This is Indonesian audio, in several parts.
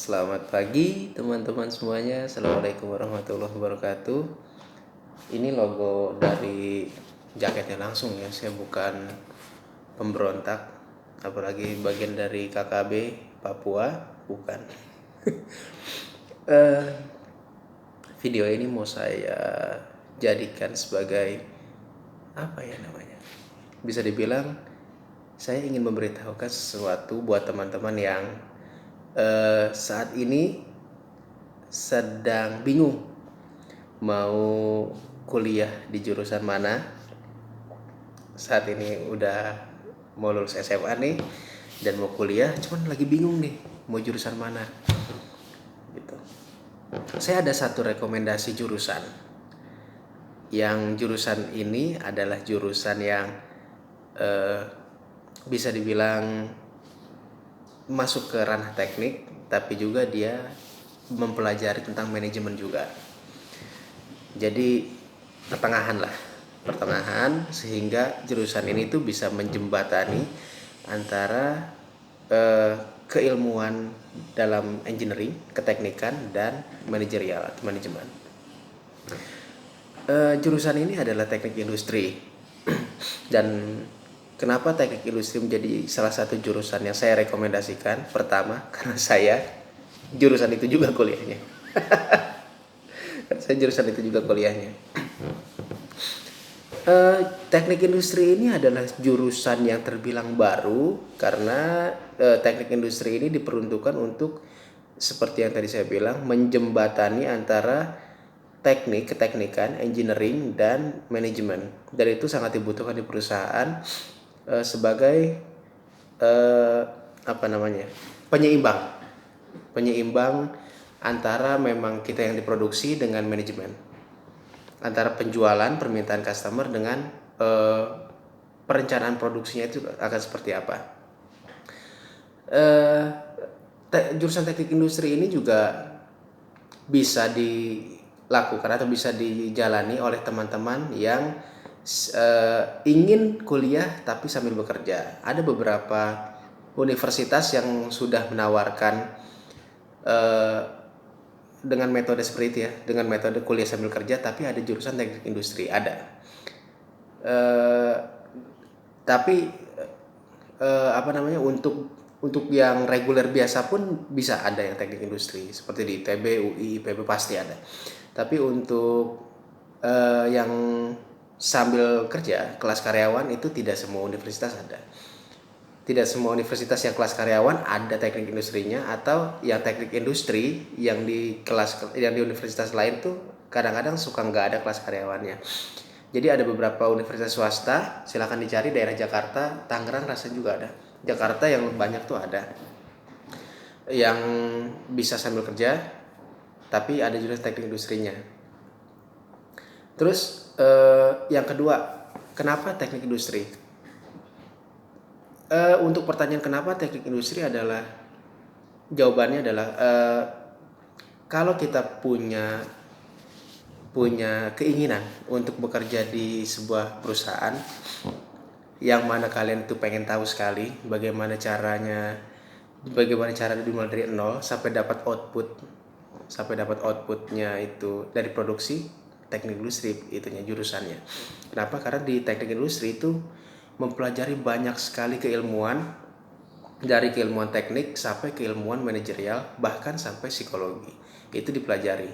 Selamat pagi teman-teman semuanya. Assalamualaikum warahmatullahi wabarakatuh. Ini logo dari jaketnya langsung ya. Saya bukan pemberontak, apalagi bagian dari KKB Papua, bukan. Eh, Video ini mau saya jadikan sebagai apa ya namanya? Bisa dibilang saya ingin memberitahukan sesuatu buat teman-teman yang saat ini sedang bingung mau kuliah di jurusan mana. Saat ini udah mau lulus SMA nih dan mau kuliah, cuman lagi bingung nih mau jurusan mana gitu. Saya ada satu rekomendasi jurusan. Yang jurusan ini adalah jurusan yang bisa dibilang masuk ke ranah teknik, tapi juga dia mempelajari tentang manajemen juga. Jadi pertengahan sehingga jurusan ini tuh bisa menjembatani antara keilmuan dalam engineering, keteknikan, dan manajerial atau manajemen. Jurusan ini adalah teknik industri. Dan kenapa teknik industri menjadi salah satu jurusan yang saya rekomendasikan? Pertama, karena saya jurusan itu juga kuliahnya. Saya jurusan itu juga kuliahnya. Teknik industri ini adalah jurusan yang terbilang baru karena teknik industri ini diperuntukkan untuk seperti yang tadi saya bilang menjembatani antara teknik, keteknikan, engineering, dan manajemen. Dan itu sangat dibutuhkan di perusahaan sebagai penyeimbang antara memang kita yang diproduksi dengan manajemen, antara penjualan, permintaan customer dengan perencanaan produksinya itu akan seperti apa. Jurusan teknik industri ini juga bisa dilakukan atau bisa dijalani oleh teman-teman yang ingin kuliah tapi sambil bekerja. Ada beberapa universitas yang sudah menawarkan dengan metode seperti itu ya, dengan metode kuliah sambil kerja, tapi ada jurusan teknik industri, ada. Tapi untuk yang reguler biasa pun bisa ada yang teknik industri seperti di ITB, UI, IPB pasti ada. Tapi untuk yang sambil kerja kelas karyawan itu tidak semua universitas ada. Tidak semua universitas yang kelas karyawan ada teknik industrinya, atau yang teknik industri yang di universitas lain tuh kadang-kadang suka nggak ada kelas karyawannya. Jadi ada beberapa universitas swasta, silakan dicari daerah Jakarta, Tangerang rasanya juga ada. Jakarta yang banyak tuh ada yang bisa sambil kerja, tapi ada juga teknik industrinya. Terus yang kedua, kenapa teknik industri? Untuk pertanyaan kenapa teknik industri adalah jawabannya adalah kalau kita punya keinginan untuk bekerja di sebuah perusahaan yang mana kalian itu pengen tahu sekali bagaimana cara dimulai dari nol sampai dapat outputnya itu dari produksi. Teknik industri itunya jurusannya. Kenapa? Karena di teknik industri itu mempelajari banyak sekali keilmuan, dari keilmuan teknik sampai keilmuan manajerial, bahkan sampai psikologi. Itu dipelajari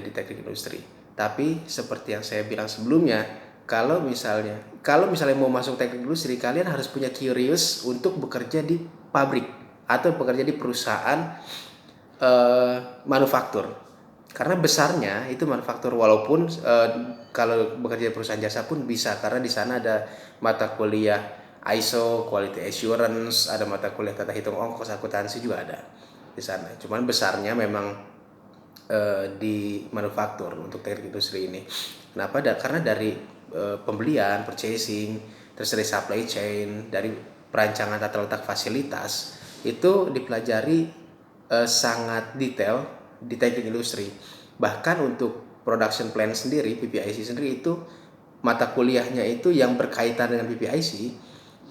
di teknik industri. Tapi seperti yang saya bilang sebelumnya, kalau misalnya mau masuk teknik industri, kalian harus punya curious untuk bekerja di pabrik atau bekerja di perusahaan manufaktur. Karena besarnya itu manufaktur, walaupun kalau bekerja di perusahaan jasa pun bisa, karena di sana ada mata kuliah ISO, Quality Assurance, ada mata kuliah tata hitung ongkos, akuntansi juga ada di sana. Cuman besarnya memang di manufaktur untuk teknik industri ini. Kenapa? Karena dari pembelian, purchasing, terus dari supply chain, dari perancangan tata letak fasilitas itu dipelajari sangat detail di teknik industri. Bahkan untuk production plan sendiri, PPIC sendiri, itu mata kuliahnya itu yang berkaitan dengan PPIC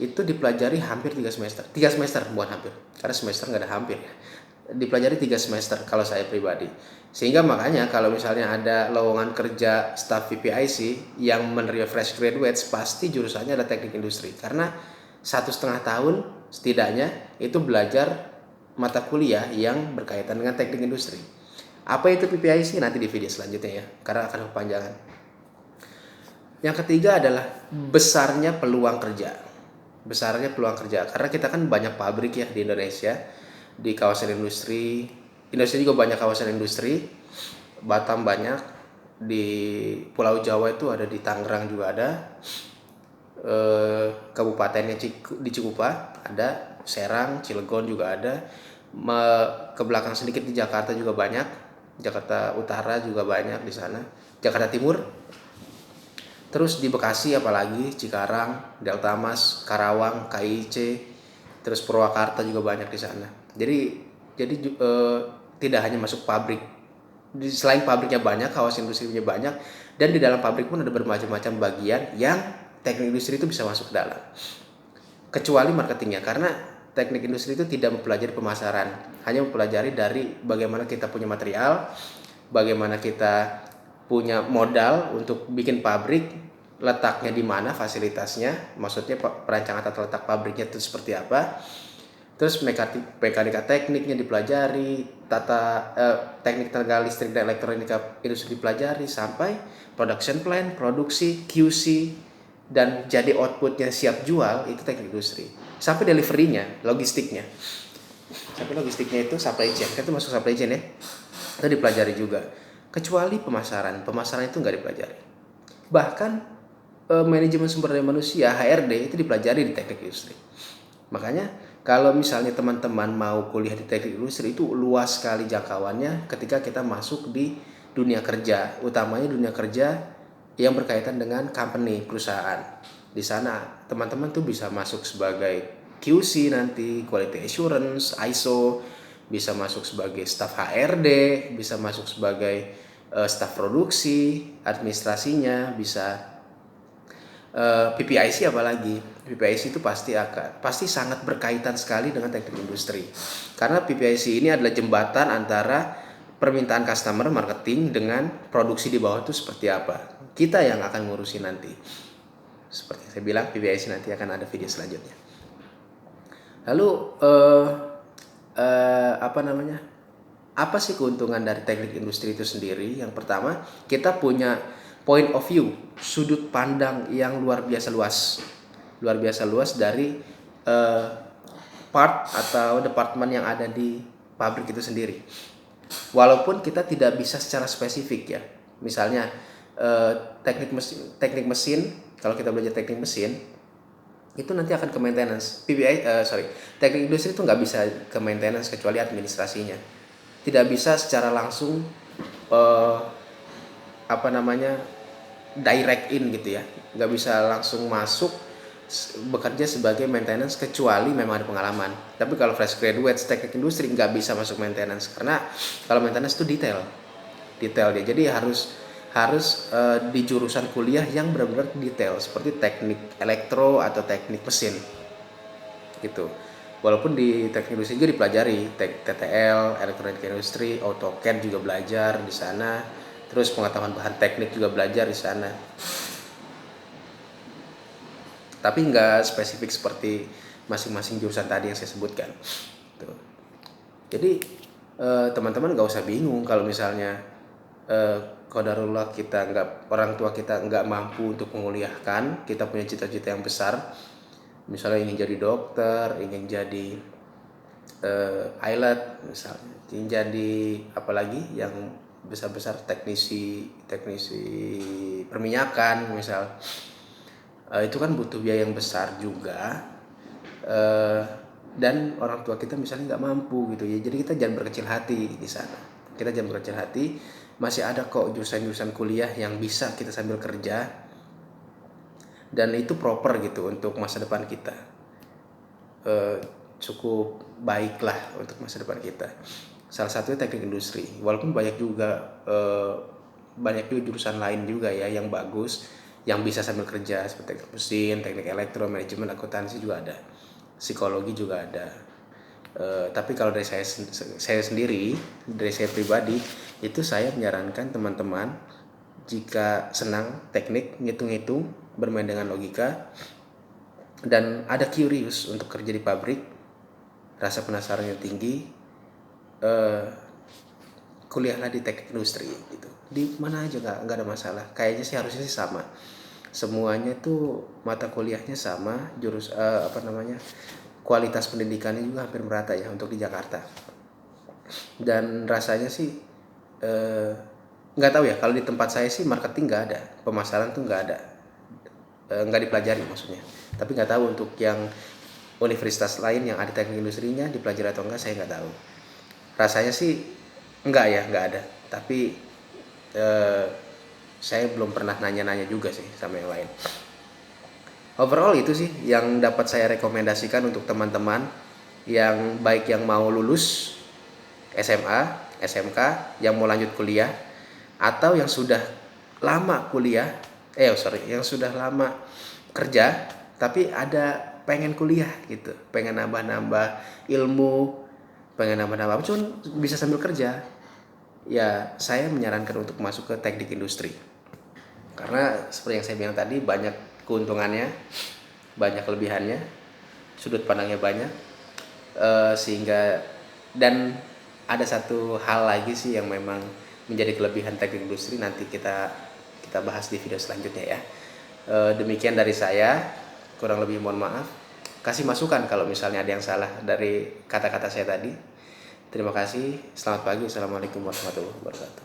itu dipelajari hampir 3 semester bukan hampir, karena semester nggak ada hampir ya. dipelajari 3 semester kalau saya pribadi. Sehingga makanya kalau misalnya ada lowongan kerja staff PPIC yang menerima fresh graduates, pasti jurusannya ada teknik industri, karena 1,5 tahun setidaknya itu belajar mata kuliah yang berkaitan dengan teknik industri. Apa itu PPIC nanti di video selanjutnya ya, karena akan kepanjangan. Yang ketiga adalah besarnya peluang kerja. Besarnya peluang kerja, karena kita kan banyak pabrik ya di Indonesia, di kawasan industri. Indonesia juga banyak kawasan industri. Batam banyak, di Pulau Jawa itu ada, di Tangerang juga ada, kabupatennya di Cikupa ada, Serang, Cilegon juga ada. Ke belakang sedikit di Jakarta juga banyak, Jakarta Utara juga banyak di sana, Jakarta Timur. Terus di Bekasi apalagi, Cikarang, Delta Mas, Karawang, KIC, terus Purwakarta juga banyak di sana. Jadi tidak hanya masuk pabrik. Selain pabriknya banyak, kawasan industrinya banyak, dan di dalam pabrik pun ada bermacam-macam bagian yang teknik industri itu bisa masuk ke dalam. Kecuali marketingnya, karena teknik industri itu tidak mempelajari pemasaran, hanya mempelajari dari bagaimana kita punya material, bagaimana kita punya modal untuk bikin pabrik, letaknya di mana, fasilitasnya, maksudnya perancangan tata letak pabriknya itu seperti apa. Terus mekanika tekniknya dipelajari, teknik tenaga listrik dan elektronika industri dipelajari, sampai production plan, produksi, QC, dan jadi outputnya siap jual, itu teknik industri. Sampai deliverynya, logistiknya. Sampai logistiknya itu supply chain, kan itu masuk supply chain ya. Itu dipelajari juga. Kecuali pemasaran itu nggak dipelajari. Bahkan manajemen sumber daya manusia, HRD, itu dipelajari di teknik industri. Makanya kalau misalnya teman-teman mau kuliah di teknik industri, itu luas sekali jangkauannya ketika kita masuk di dunia kerja, utamanya dunia kerja yang berkaitan dengan company, perusahaan. Di sana teman-teman tuh bisa masuk sebagai QC nanti, quality assurance, ISO, bisa masuk sebagai staff HRD, bisa masuk sebagai staff produksi, administrasinya, bisa PPIC apalagi. PPIC itu pasti sangat berkaitan sekali dengan teknik industri. Karena PPIC ini adalah jembatan antara permintaan customer marketing dengan produksi di bawah itu seperti apa. Kita yang akan ngurusin nanti. Seperti saya bilang, PPIC nanti akan ada video selanjutnya. Lalu apa sih keuntungan dari teknik industri itu sendiri? Yang pertama, kita punya point of view, sudut pandang yang luar biasa luas dari part atau departemen yang ada di pabrik itu sendiri. Walaupun kita tidak bisa secara spesifik ya, misalnya teknik mesin, kalau kita belajar teknik mesin itu nanti akan ke maintenance. Teknik industri itu nggak bisa ke maintenance kecuali administrasinya. Tidak bisa secara langsung direct in gitu ya, nggak bisa langsung masuk bekerja sebagai maintenance kecuali memang ada pengalaman. Tapi kalau fresh graduates teknik industri nggak bisa masuk maintenance, karena kalau maintenance itu detail dia. Jadi harus di jurusan kuliah yang benar-benar detail, seperti teknik elektro atau teknik mesin gitu. Walaupun di teknik industri juga dipelajari TTL, elektronik industri, AutoCAD juga belajar di sana. Terus pengetahuan bahan teknik juga belajar di sana. Tapi nggak spesifik seperti masing-masing jurusan tadi yang saya sebutkan. Tuh. Jadi teman-teman nggak usah bingung kalau misalnya qadarullah orang tua kita nggak mampu untuk menguliahkan, kita punya cita-cita yang besar. Misalnya ingin jadi dokter, ingin jadi pilot, misalnya ingin jadi apalagi yang besar-besar, teknisi perminyakan misal, itu kan butuh biaya yang besar juga, dan orang tua kita misalnya nggak mampu gitu ya. Jadi kita jangan berkecil hati di sana. Kita jangan berkecil hati, masih ada kok jurusan-jurusan kuliah yang bisa kita sambil kerja, dan itu proper gitu untuk masa depan kita. Cukup baiklah untuk masa depan kita. Salah satunya teknik industri. Walaupun banyak juga jurusan lain juga ya yang bagus, yang bisa sambil kerja, seperti teknik mesin, teknik elektro, manajemen, akuntansi juga ada, psikologi juga ada. Tapi kalau dari saya sendiri, dari saya pribadi, itu saya menyarankan teman-teman jika senang teknik, ngitung-ngitung, bermain dengan logika, dan ada curious untuk kerja di pabrik, rasa penasarannya tinggi, eh, kuliahlah di teknik industri gitu. Di mana aja nggak ada masalah. Kayaknya sih harusnya sih sama. Semuanya tuh mata kuliahnya sama, kualitas pendidikannya juga hampir merata ya untuk di Jakarta. Dan rasanya sih eh, nggak tahu ya, kalau di tempat saya sih marketing nggak ada, pemasaran tuh nggak ada, nggak dipelajari maksudnya. Tapi nggak tahu untuk yang universitas lain yang ada teknik industrinya dipelajari atau enggak, saya nggak tahu. Rasanya sih enggak ya, nggak ada. Tapi eh, saya belum pernah nanya-nanya juga sih sama yang lain. Overall itu sih yang dapat saya rekomendasikan untuk teman-teman yang baik yang mau lulus SMA, SMK, yang mau lanjut kuliah, atau yang sudah lama kuliah, yang sudah lama kerja tapi ada pengen kuliah gitu, pengen nambah-nambah ilmu, pengen nambah-nambah cuman bisa sambil kerja. Ya, saya menyarankan untuk masuk ke teknik industri. Karena seperti yang saya bilang tadi, banyak keuntungannya, banyak kelebihannya, sudut pandangnya banyak, sehingga, dan ada satu hal lagi sih yang memang menjadi kelebihan teknik industri, nanti kita bahas di video selanjutnya ya. Demikian dari saya, kurang lebih mohon maaf. Kasih masukan kalau misalnya ada yang salah dari kata-kata saya tadi. Terima kasih, selamat pagi, assalamualaikum warahmatullahi wabarakatuh.